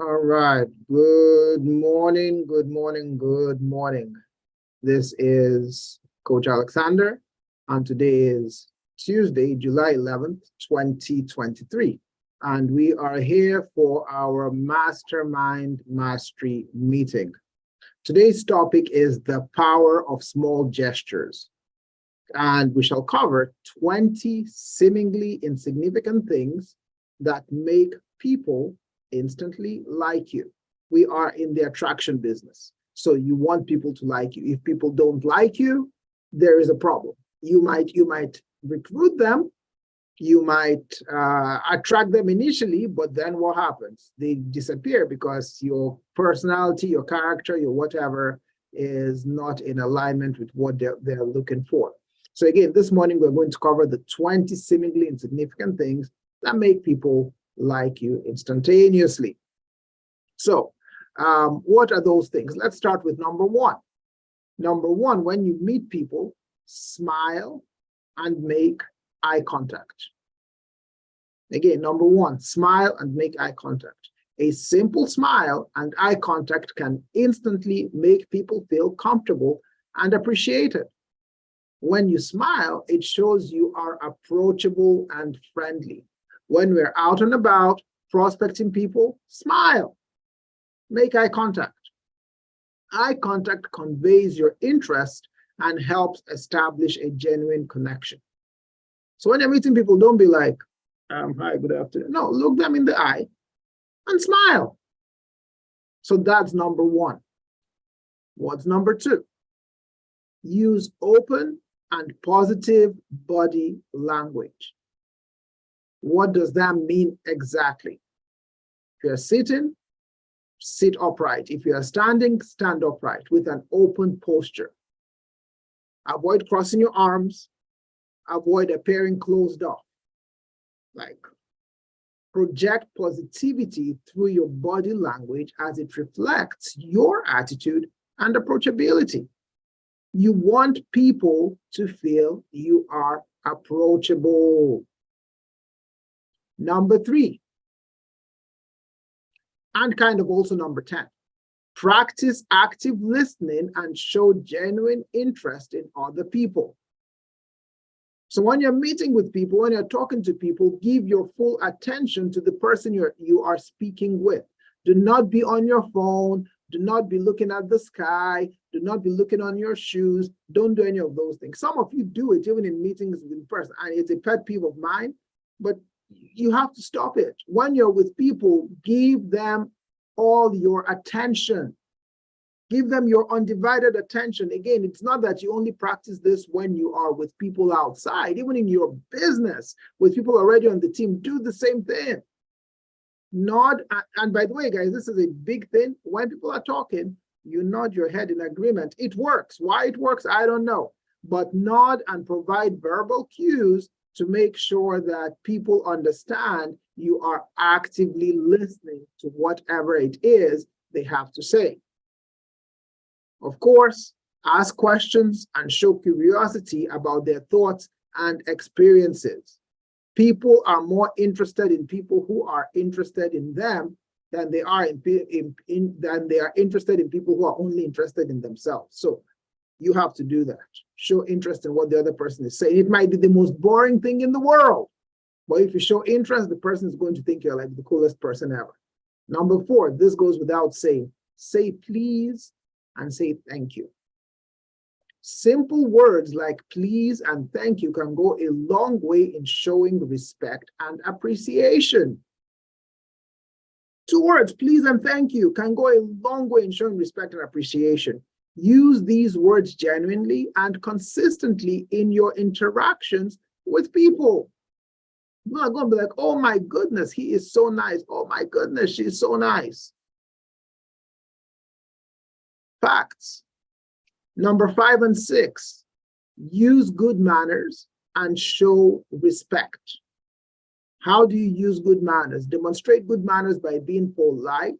All right. Good morning. Good morning. Good morning. This is Coach Alexander, and today is Tuesday, July 11th, 2023. And we are here for our Mastermind Mastery Meeting. Today's topic is the power of small gestures. And we shall cover 20 seemingly insignificant things that make people instantly like you. We are in the attraction business. So you want people to like you. If people don't like you, there is a problem. You might recruit them, you might attract them initially, but then what happens? They disappear because your personality, your character, your whatever is not in alignment with what they're looking for. So again, this morning we're going to cover the 20 seemingly insignificant things that make people like you instantaneously. So what are those things? Let's start with number one. Number one, when you meet people, smile and make eye contact. Again, number one, smile and make eye contact. A simple smile and eye contact can instantly make people feel comfortable and appreciated. When you smile, it shows you are approachable and friendly. When we're out and about prospecting people, smile, make eye contact. Eye contact conveys your interest and helps establish a genuine connection. So when you're meeting people, don't be like, hi, good afternoon. No, look them in the eye and smile. So that's number one. What's number two? Use open and positive body language. What does that mean exactly? If you're sitting, sit upright. If you are standing, stand upright with an open posture. Avoid crossing your arms. Avoid appearing closed off. Like, project positivity through your body language as it reflects your attitude and approachability. You want people to feel you are approachable. Number three, and kind of also number 10, practice active listening and show genuine interest in other people. So when you're meeting with people, when you're talking to people, give your full attention to the person you are speaking with. Do not be on your phone. Do not be looking at the sky. Do not be looking on your shoes. Don't do any of those things. Some of you do it even in meetings in person, and it's a pet peeve of mine, but you have to stop it. When you're with people, give them all your attention. Give them your undivided attention. Again, it's not that you only practice this when you are with people outside. Even in your business, with people already on the team, do the same thing. Nod, and by the way, guys, this is a big thing. When people are talking, you nod your head in agreement. It works. Why it works, I don't know. But nod and provide verbal cues to make sure that people understand you are actively listening to whatever it is they have to say. Of course, ask questions and show curiosity about their thoughts and experiences. People are more interested in people who are interested in them than they are interested in people who are only interested in themselves. So you have to do that. Show interest in what the other person is saying. It might be the most boring thing in the world, but if you show interest, the person is going to think you're like the coolest person ever. Number 4, this goes without saying. Say please and say thank you. Simple words like please and thank you can go a long way in showing respect and appreciation. 2 words, please and thank you, can go a long way in showing respect and appreciation. Use these words genuinely and consistently in your interactions with people. You're not going to be like, oh my goodness, he is so nice. Oh my goodness, she's so nice. Facts. Number 5 and 6, use good manners and show respect. How do you use good manners? Demonstrate good manners by being polite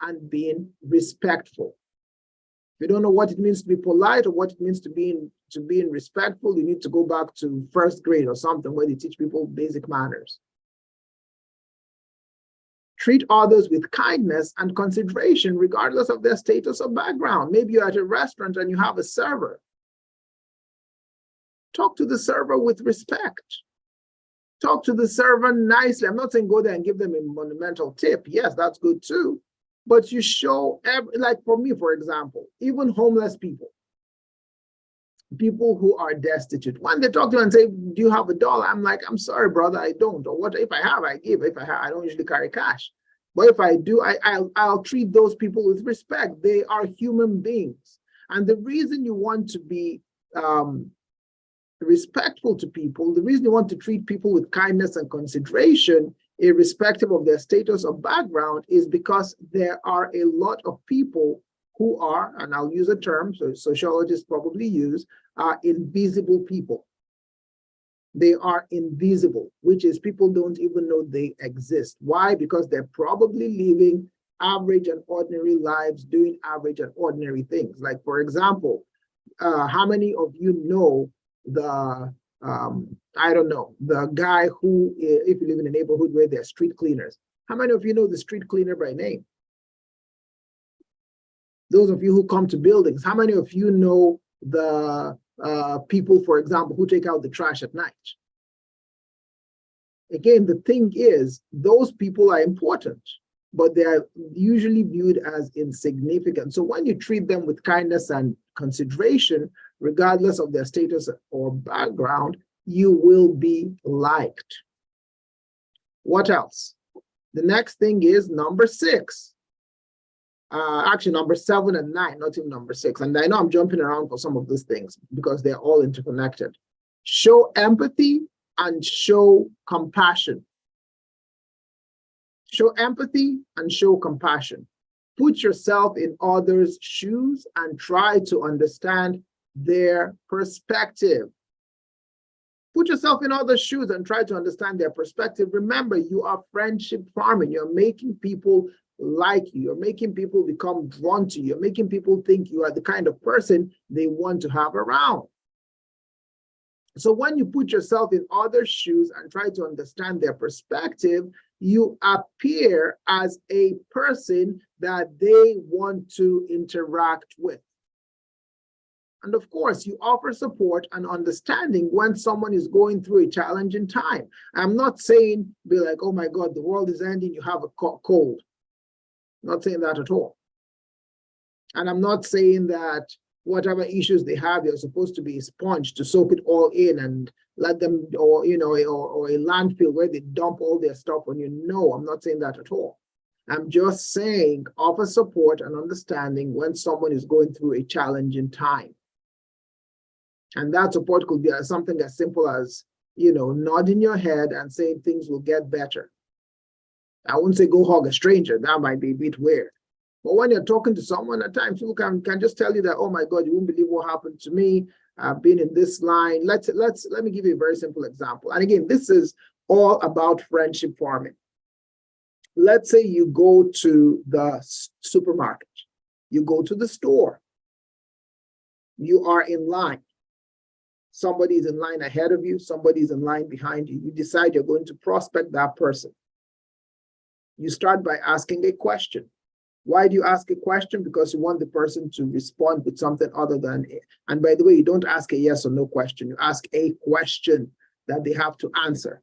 and being respectful. If you don't know what it means to be polite or what it means to being respectful, you need to go back to first grade or something where they teach people basic manners. Treat others with kindness and consideration, regardless of their status or background. Maybe you're at a restaurant and you have a server. Talk to the server with respect. Talk to the server nicely. I'm not saying go there and give them a monumental tip. Yes, that's good too. But you show, like for me, for example, even homeless people, people who are destitute, when they talk to you and say, do you have $1? I'm like, I'm sorry, brother, I don't. Or what if I have, I give. If I have, I don't usually carry cash. But if I do, I'll treat those people with respect. They are human beings. And the reason you want to be respectful to people, the reason you want to treat people with kindness and consideration, irrespective of their status or background, is because there are a lot of people who are, and I'll use a term so sociologists probably use, are invisible people. They are invisible, which is people don't even know they exist. Why? Because they're probably living average and ordinary lives, doing average and ordinary things. Like, for example, how many of you know the, I don't know, the guy who, if you live in a neighborhood where there are street cleaners, how many of you know the street cleaner by name? Those of you who come to buildings, how many of you know the people, for example, who take out the trash at night? Again, the thing is, those people are important, but they are usually viewed as insignificant. So when you treat them with kindness and consideration, regardless of their status or background, you will be liked. What else? The next thing is number 6. Actually, number 7 and 9, not even number 6. And I know I'm jumping around for some of these things because they're all interconnected. Show empathy and show compassion. Show empathy and show compassion. Put yourself in others' shoes and try to understand their perspective. Put yourself in others' shoes and try to understand their perspective. Remember, you are friendship farming. You're making people like you. You're making people become drawn to you. You're making people think you are the kind of person they want to have around. So when you put yourself in others' shoes and try to understand their perspective, you appear as a person that they want to interact with. And of course, you offer support and understanding when someone is going through a challenging time. I'm not saying be like, oh my God, the world is ending, you have a cold. I'm not saying that at all. And I'm not saying that whatever issues they have, you're supposed to be a sponge to soak it all in and let them, or or a landfill where they dump all their stuff on you. No, I'm not saying that at all. I'm just saying offer support and understanding when someone is going through a challenging time. And that support could be something as simple as, nodding your head and saying things will get better. I wouldn't say go hug a stranger. That might be a bit weird. But when you're talking to someone, at times people can just tell you that, oh my God, you won't believe what happened to me. I've been in this line. Let me give you a very simple example. And again, this is all about friendship farming. Let's say you go to the supermarket. You go to the store. You are in line. Somebody is in line ahead of you. Somebody is in line behind you. You decide you're going to prospect that person. You start by asking a question. Why do you ask a question? Because you want the person to respond with something other than, and by the way, you don't ask a yes or no question. You ask a question that they have to answer.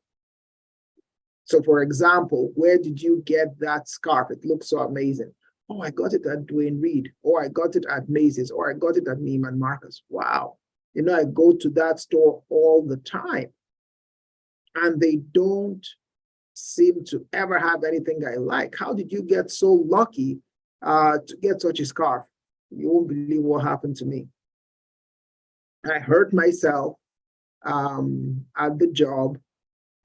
So for example, where did you get that scarf? It looks so amazing. Oh, I got it at Dwayne Reed, or I got it at Macy's, or I got it at Neiman Marcus. Wow. I go to that store all the time, and they don't seem to ever have anything I like. How did you get so lucky to get such a scarf? You won't believe what happened to me. I hurt myself at the job,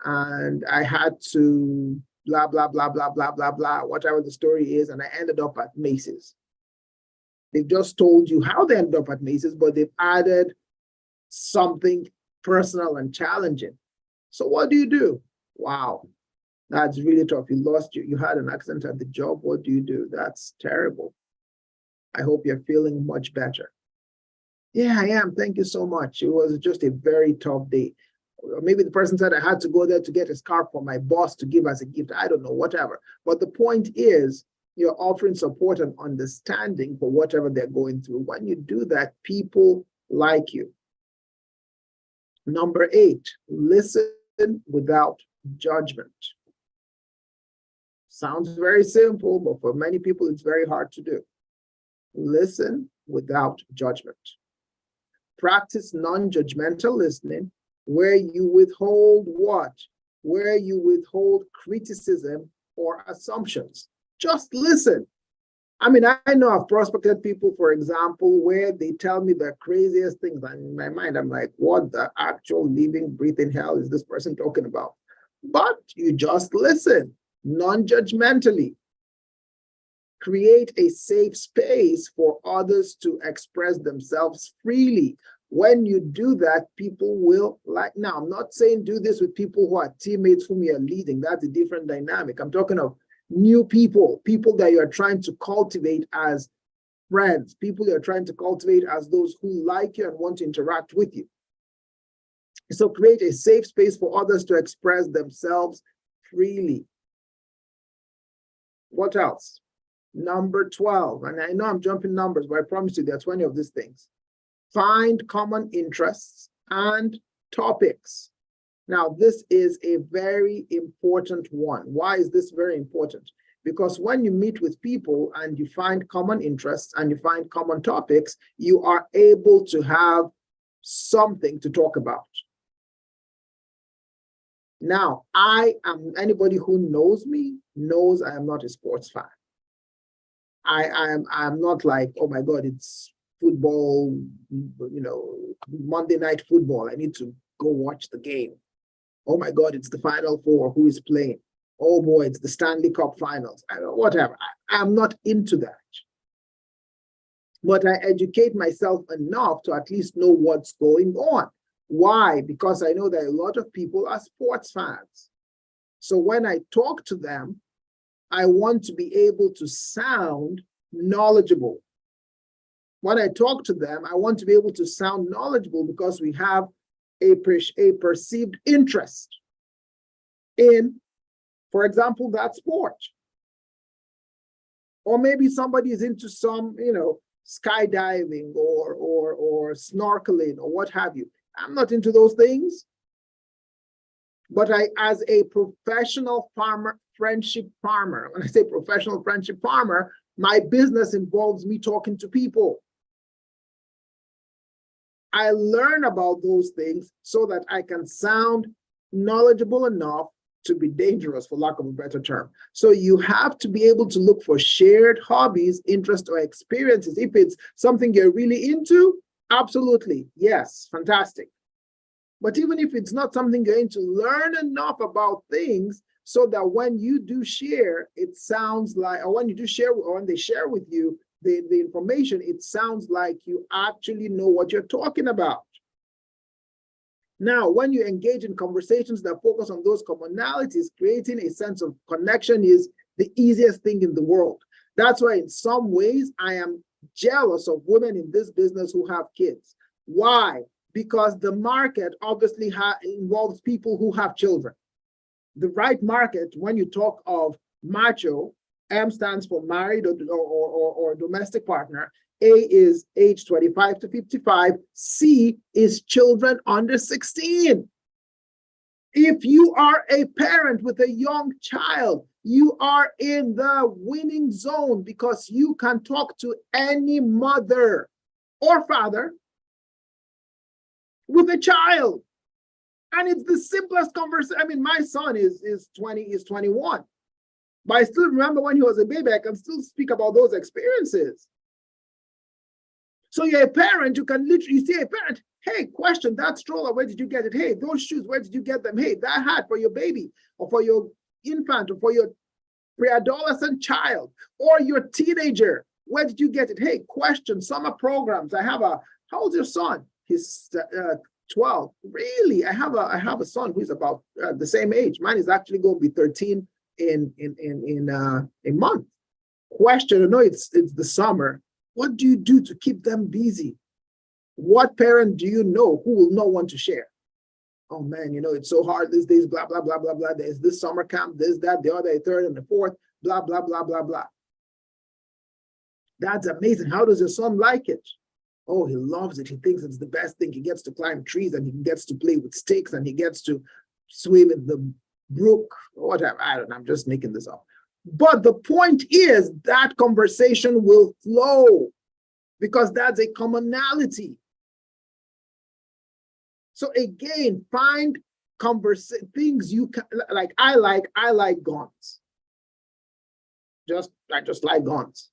and I had to blah, blah, blah, blah, blah, blah, blah, whatever the story is, and I ended up at Macy's. They've just told you how they ended up at Macy's, but they've added something personal and challenging. So what do? Wow, that's really tough. You had an accident at the job. What do? That's terrible. I hope you're feeling much better. Yeah, I am. Thank you so much. It was just a very tough day. Or maybe the person said I had to go there to get his car for my boss to give as a gift. I don't know, whatever. But the point is, you're offering support and understanding for whatever they're going through. When you do that, people like you. Number 8, listen without judgment. Sounds very simple, but for many people, it's very hard to do. Listen without judgment. Practice non-judgmental listening, where you withhold what? Where you withhold criticism or assumptions. Just listen. I mean, I know I've prospected people, for example, where they tell me the craziest things. And in my mind, I'm like, what the actual living, breathing hell is this person talking about? But you just listen, non-judgmentally. Create a safe space for others to express themselves freely. When you do that, people will like. Now, I'm not saying do this with people who are teammates whom you're leading. That's a different dynamic. I'm talking of new people, people that you're trying to cultivate as friends, people you're trying to cultivate as those who like you and want to interact with you. So create a safe space for others to express themselves freely. What else? Number 12, and I know I'm jumping numbers, but I promise you there are 20 of these things. Find common interests and topics. Now, this is a very important one. Why is this very important? Because when you meet with people and you find common interests and you find common topics, you are able to have something to talk about. Now, anybody who knows me knows I am not a sports fan. I'm not like, oh my God, it's football, Monday night football. I need to go watch the game. Oh my God, it's the Final Four. Who is playing? Oh boy, it's the Stanley Cup Finals. I don't know, whatever. I'm not into that. But I educate myself enough to at least know what's going on. Why? Because I know that a lot of people are sports fans. So when I talk to them, I want to be able to sound knowledgeable. When I talk to them, I want to be able to sound knowledgeable because we have a perceived interest in, for example, that sport. Or maybe somebody is into some, skydiving or snorkeling or what have you. I'm not into those things. But as a professional friendship farmer, when I say professional friendship farmer, my business involves me talking to people. I learn about those things so that I can sound knowledgeable enough to be dangerous, for lack of a better term. So you have to be able to look for shared hobbies, interests, or experiences. If it's something you're really into, absolutely, yes, fantastic. But even if it's not something you're into, learn enough about things so that when you do share, it sounds like, or when you do share, or when they share with you the information, it sounds like you actually know what you're talking about. Now, when you engage in conversations that focus on those commonalities, creating a sense of connection is the easiest thing in the world. That's why in some ways, I am jealous of women in this business who have kids. Why? Because the market obviously involves people who have children. The right market, when you talk of macho, M stands for married or domestic partner. A is age 25 to 55. C is children under 16. If you are a parent with a young child, you are in the winning zone because you can talk to any mother or father with a child. And it's the simplest conversation. I mean, my son is 21. But I still remember when he was a baby, I can still speak about those experiences. So you're a parent, you can literally see a parent, hey, question, that stroller, where did you get it? Hey, those shoes, where did you get them? Hey, that hat for your baby, or for your infant, or for your pre-adolescent child, or your teenager, where did you get it? Hey, question, summer programs. How old's your son? He's 12. Really? I have a son who's about the same age. Mine is actually going to be 13 in a month. Question, I know it's the summer. What do you do to keep them busy? What parent do you know who will not want to share? oh man, it's so hard these days, blah, blah, blah, blah, blah. There's this summer camp, this, that, the other, the third, and the fourth, blah, blah, blah, blah, blah. That's amazing. How does your son like it? Oh, he loves it. He thinks it's the best thing. He gets to climb trees and he gets to play with sticks and he gets to swim in the brook or whatever. I don't know. I'm just making this up. But the point is that conversation will flow because that's a commonality. So again, find things you can like. I like guns. I just like guns.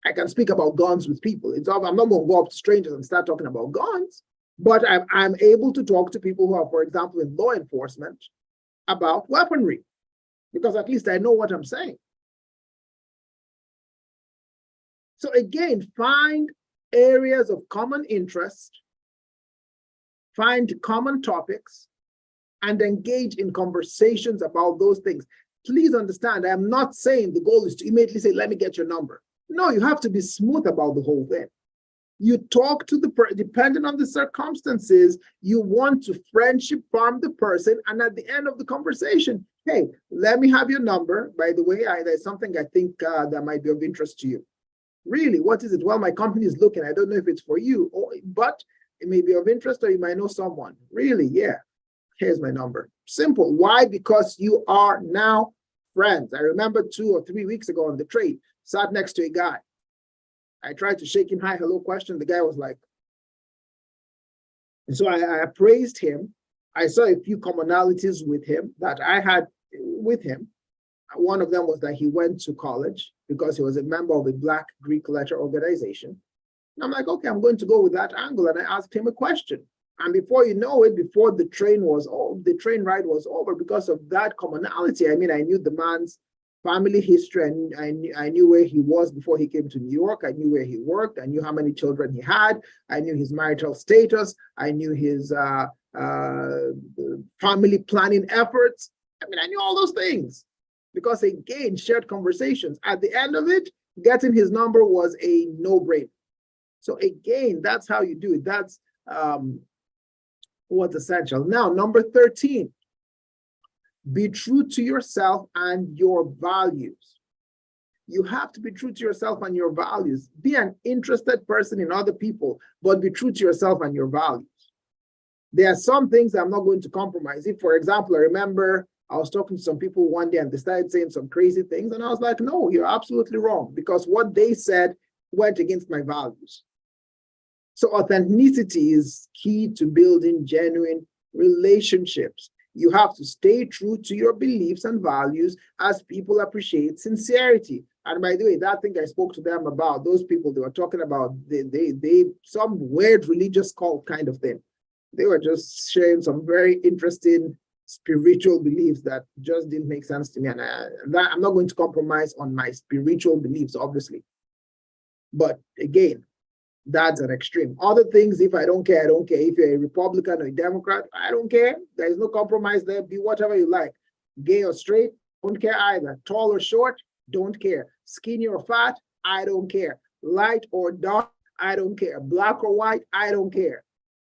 I can speak about guns with people. I'm not going to go up to strangers and start talking about guns, but I'm able to talk to people who are, for example, in law enforcement about weaponry, because at least I know what I'm saying. So again, find areas of common interest, find common topics, and engage in conversations about those things. Please understand, I am not saying the goal is to immediately say, let me get your number. No, you have to be smooth about the whole thing. You talk to the person, depending on the circumstances, you want to friendship farm the person, and at the end of the conversation, hey, let me have your number. By the way, there's something I think that might be of interest to you. Really, what is it? Well, my company is looking. I don't know if it's for you, but it may be of interest, or you might know someone. Really, yeah. Here's my number. Simple. Why? Because you are now friends. I remember 2 or 3 weeks ago on the trade, sat next to a guy. I tried to shake him, hi, hello question. The guy was like, and so I praised him. I saw a few commonalities with him that I had with him. One of them was that he went to college because he was a member of a Black Greek letter organization. And I'm like, okay, I'm going to go with that angle. And I asked him a question. And before you know it, before the train ride was over, because of that commonality, I mean, I knew the man's family history, and I knew where he was before he came to New York. I knew where he worked. I knew how many children he had. I knew his marital status. I knew his family planning efforts. I mean, I knew all those things because, again, shared conversations. At the end of it, getting his number was a no-brainer. So again, that's how you do it. That's what's essential. Now, number 13. Be true to yourself and your values. You have to be true to yourself and your values. Be an interested person in other people, but be true to yourself and your values. There are some things I'm not going to compromise. If, for example, I remember I was talking to some people one day and they started saying some crazy things, and I was like, no, you're absolutely wrong, because what they said went against my values. So authenticity is key to building genuine relationships. You have to stay true to your beliefs and values as people appreciate sincerity. And by the way, that thing I spoke to them about, those people, they were talking about they some weird religious cult kind of thing. They were just sharing some very interesting spiritual beliefs that just didn't make sense to me. And I'm not going to compromise on my spiritual beliefs, obviously. But again, that's an extreme. Other things, if I don't care, I don't care. If you're a Republican or a Democrat, I don't care. There is no compromise there. Be whatever you like. Gay or straight, don't care either. Tall or short, don't care. Skinny or fat, I don't care. Light or dark, I don't care. Black or white, I don't care.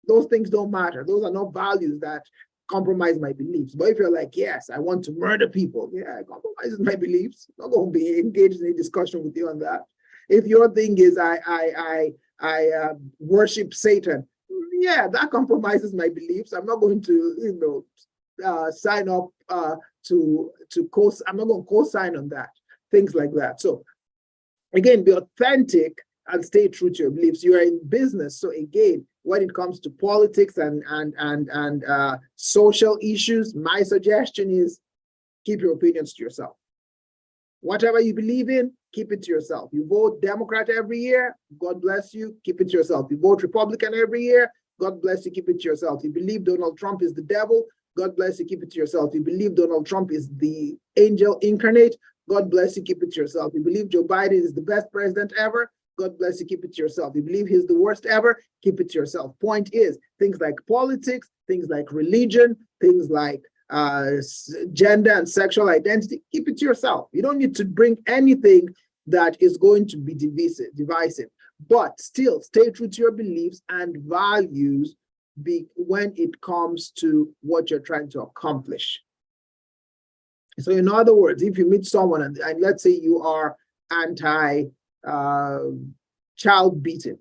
Those things don't matter. Those are not values that compromise my beliefs. But if you're like, yes, I want to murder people, yeah, it compromises my beliefs. I'm not going to be engaged in a discussion with you on that. If your thing is I worship Satan, yeah, that compromises my beliefs. I'm not going to, sign up to I'm not going to co-sign on that. Things like that. So again, be authentic and stay true to your beliefs. You are in business, so again, when it comes to politics and social issues, my suggestion is keep your opinions to yourself. Whatever you believe in, keep it to yourself. You vote Democrat every year, God bless you, keep it to yourself. You vote Republican every year, God bless you, keep it to yourself. You believe Donald Trump is the devil, God bless you, keep it to yourself. You believe Donald Trump is the angel incarnate, God bless you, keep it to yourself. You believe Joe Biden is the best president ever, God bless you, keep it to yourself. You believe he's the worst ever, keep it to yourself. Point is, things like politics, things like religion, things like gender and sexual identity, keep it to yourself. You don't need to bring anything that is going to be divisive, but still stay true to your beliefs and values when it comes to what you're trying to accomplish. So in other words, if you meet someone and let's say you are anti child beating,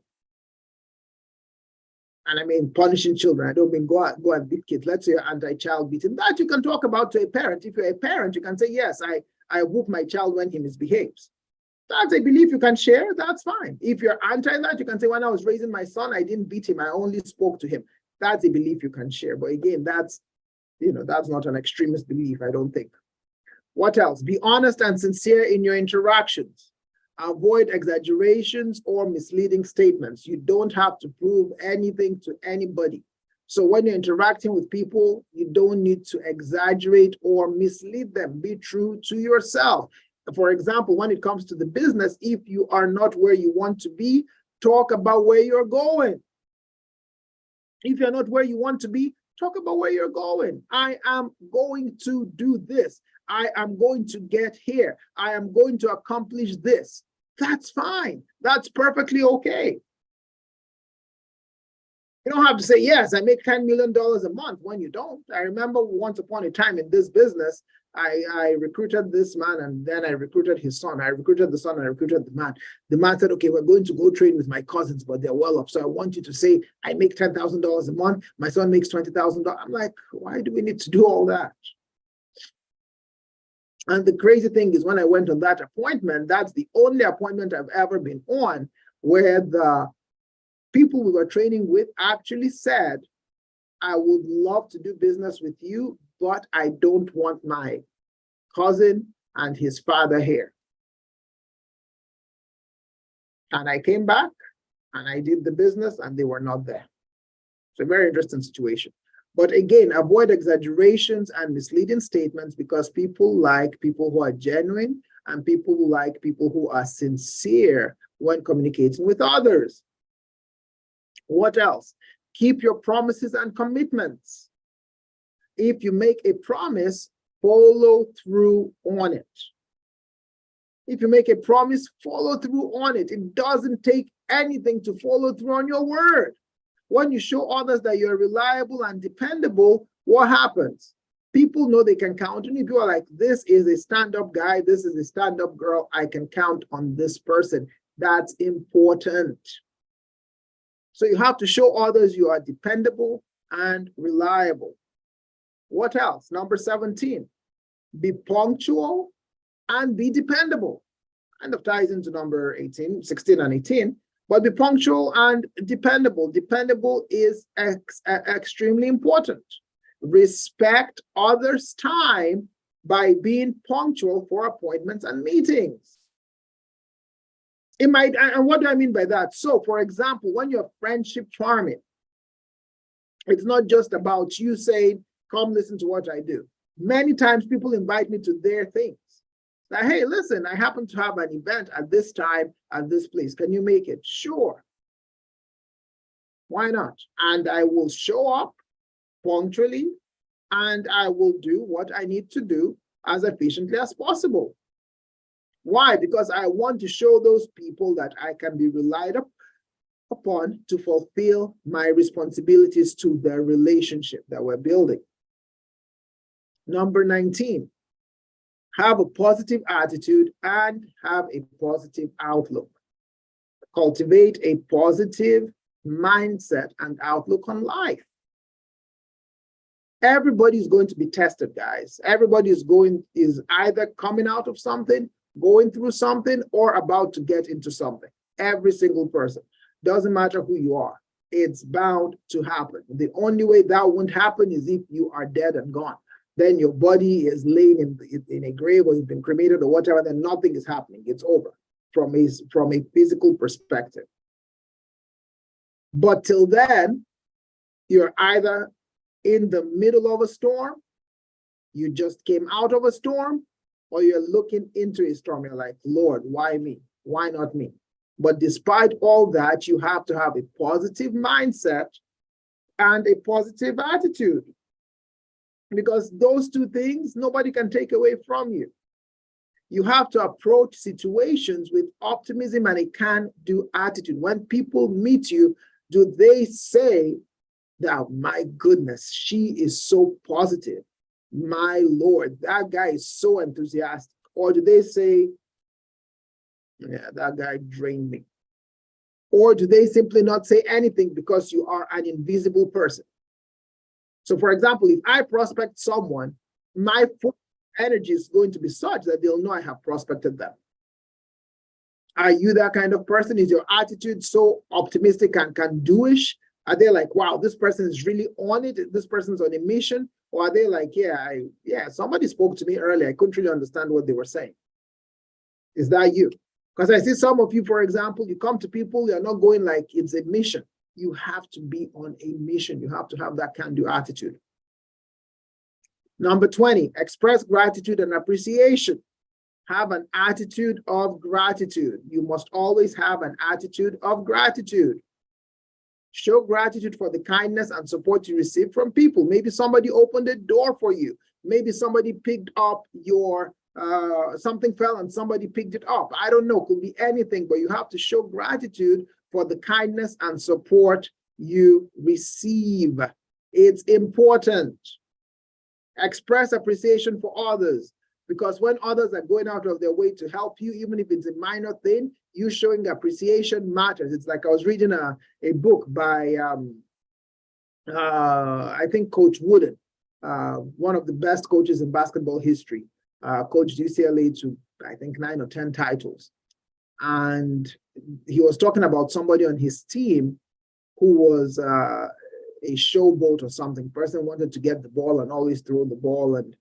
and I mean punishing children, I don't mean go and beat kids. Let's say you're anti-child beating. That you can talk about to a parent. If you're a parent, you can say, yes, I whoop my child when he misbehaves. That's a belief you can share. That's fine. If you're anti that, you can say, when I was raising my son, I didn't beat him. I only spoke to him. That's a belief you can share. But again, that's not an extremist belief, I don't think. What else? Be honest and sincere in your interactions. Avoid exaggerations or misleading statements. You don't have to prove anything to anybody. So when you're interacting with people, you don't need to exaggerate or mislead them. Be true to yourself. For example, when it comes to the business, if you are not where you want to be, talk about where you're going. If you're not where you want to be, talk about where you're going. I am going to do this. I am going to get here. I am going to accomplish this. That's fine. That's perfectly okay. You don't have to say, yes, I make $10 million a month when you don't. I remember once upon a time in this business, I recruited this man and then I recruited his son. I recruited the son and I recruited the man. The man said, okay, we're going to go train with my cousins, but they're well up. So I want you to say, I make $10,000 a month. My son makes $20,000. I'm like, why do we need to do all that? And the crazy thing is when I went on that appointment, that's the only appointment I've ever been on where the people we were training with actually said, I would love to do business with you, but I don't want my cousin and his father here. And I came back and I did the business and they were not there. It's a very interesting situation. But again, avoid exaggerations and misleading statements because people like people who are genuine and people who like people who are sincere when communicating with others. What else? Keep your promises and commitments. If you make a promise, follow through on it. If you make a promise, follow through on it. It doesn't take anything to follow through on your word. When you show others that you're reliable and dependable, what happens? People know they can count on you. People are like, this is a stand-up guy, this is a stand-up girl, I can count on this person. That's important. So you have to show others you are dependable and reliable. What else? Number 17, be punctual and be dependable. Kind of ties into number 16 and 18, but be punctual and dependable. Dependable is extremely important. Respect others' time by being punctual for appointments and meetings. It might, and what do I mean by that? So, for example, when you're friendship farming, it's not just about you saying, come listen to what I do. Many times people invite me to their things. Like, hey, listen, I happen to have an event at this time at this place. Can you make it? Sure. Why not? And I will show up punctually and I will do what I need to do as efficiently as possible. Why? Because I want to show those people that I can be relied upon to fulfill my responsibilities to the relationship that we're building. Number 19, have a positive attitude and have a positive outlook. Cultivate a positive mindset and outlook on life. Everybody's going to be tested, guys. Everybody is either coming out of something, going through something, or about to get into something. Every single person. Doesn't matter who you are. It's bound to happen. The only way that won't happen is if you are dead and gone. Then your body is laying in a grave or you've been cremated or whatever, then nothing is happening. It's over from a physical perspective. But till then, you're either in the middle of a storm, you just came out of a storm, or you're looking into a storm. You're like, Lord, why me? Why not me? But despite all that, you have to have a positive mindset and a positive attitude. Because those two things, nobody can take away from you. You have to approach situations with optimism and a can-do attitude. When people meet you, do they say, Now, my goodness, she is so positive. My Lord, that guy is so enthusiastic. Or do they say, yeah, that guy drained me? Or do they simply not say anything because you are an invisible person? So, for example, if I prospect someone, my energy is going to be such that they'll know I have prospected them. Are you that kind of person? Is your attitude so optimistic and can-do-ish? Are they like, wow, this person is really on it, this person's on a mission? Or are they like, yeah, somebody spoke to me earlier, I couldn't really understand what they were saying? Is that you? Because I see some of you, for example, you come to people, you're not going like it's a mission. You have to be on a mission. You have to have that can-do attitude. Number 20, express gratitude and appreciation. Have an attitude of gratitude. You must always have an attitude of gratitude. Show gratitude for the kindness and support you receive from people. Maybe somebody opened a door for you. Maybe somebody picked up your, something fell and somebody picked it up. I don't know, could be anything, but you have to show gratitude for the kindness and support you receive. It's important. Express appreciation for others, because when others are going out of their way to help you, even if it's a minor thing, you showing appreciation matters. It's like I was reading a book by, I think, Coach Wooden, one of the best coaches in basketball history, coached UCLA to, I think, 9 or 10 titles. And he was talking about somebody on his team who was a showboat or something. Person wanted to get the ball and always throw the ball and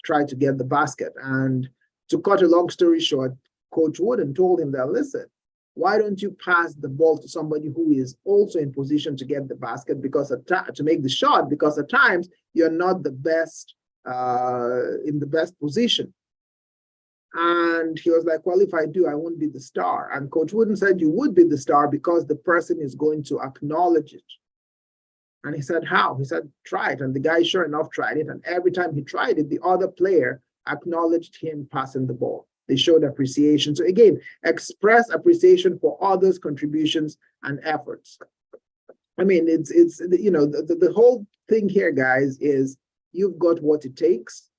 try to get the basket. And to cut a long story short, Coach Wooden told him that, listen, why don't you pass the ball to somebody who is also in position to get the basket, because to make the shot, because at times you're not the best in the best position. And he was like, well, if I do, I won't be the star. And Coach Wooden said, you would be the star because the person is going to acknowledge it. And he said, how? He said, try it. And the guy, sure enough, tried it. And every time he tried it, the other player acknowledged him passing the ball. They showed appreciation. So again, express appreciation for others' contributions and efforts. I mean, it's you know, the whole thing here, guys, is you've got what it takes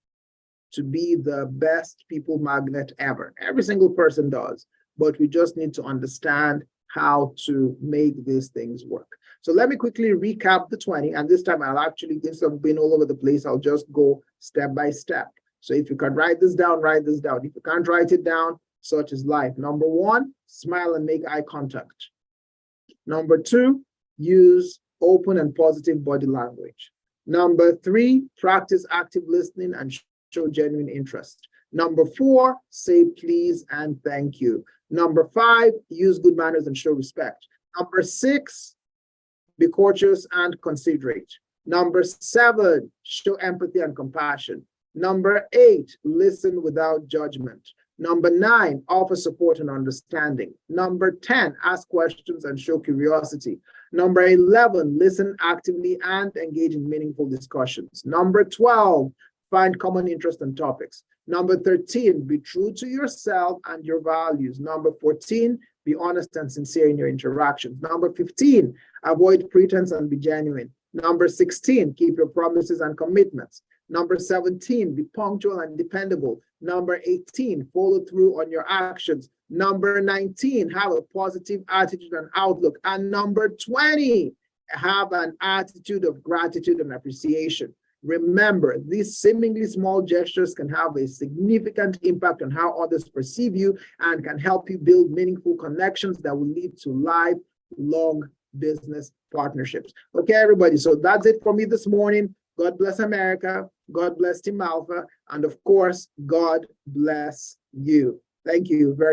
to be the best people magnet ever. Every single person does, but we just need to understand how to make these things work. So let me quickly recap the 20, and this time I'll actually, instead of being all over the place, I'll just go step by step. So if you can write this down, write this down. If you can't write it down, such is life. Number 1, smile and make eye contact. Number 2, use open and positive body language. Number 3, practice active listening and show genuine interest. Number 4, say please and thank you. Number 5, use good manners and show respect. Number 6, be courteous and considerate. Number 7, show empathy and compassion. Number 8, listen without judgment. Number 9, offer support and understanding. Number 10, ask questions and show curiosity. Number 11, listen actively and engage in meaningful discussions. Number 12, find common interest and topics. Number 13, be true to yourself and your values. Number 14, be honest and sincere in your interactions. Number 15, avoid pretense and be genuine. Number 16, keep your promises and commitments. Number 17, be punctual and dependable. Number 18, follow through on your actions. Number 19, have a positive attitude and outlook. And number 20, have an attitude of gratitude and appreciation. Remember, these seemingly small gestures can have a significant impact on how others perceive you and can help you build meaningful connections that will lead to lifelong business partnerships. Okay, everybody, so that's it for me this morning. God bless America. God bless Team Alpha. And of course, God bless you. Thank you very much.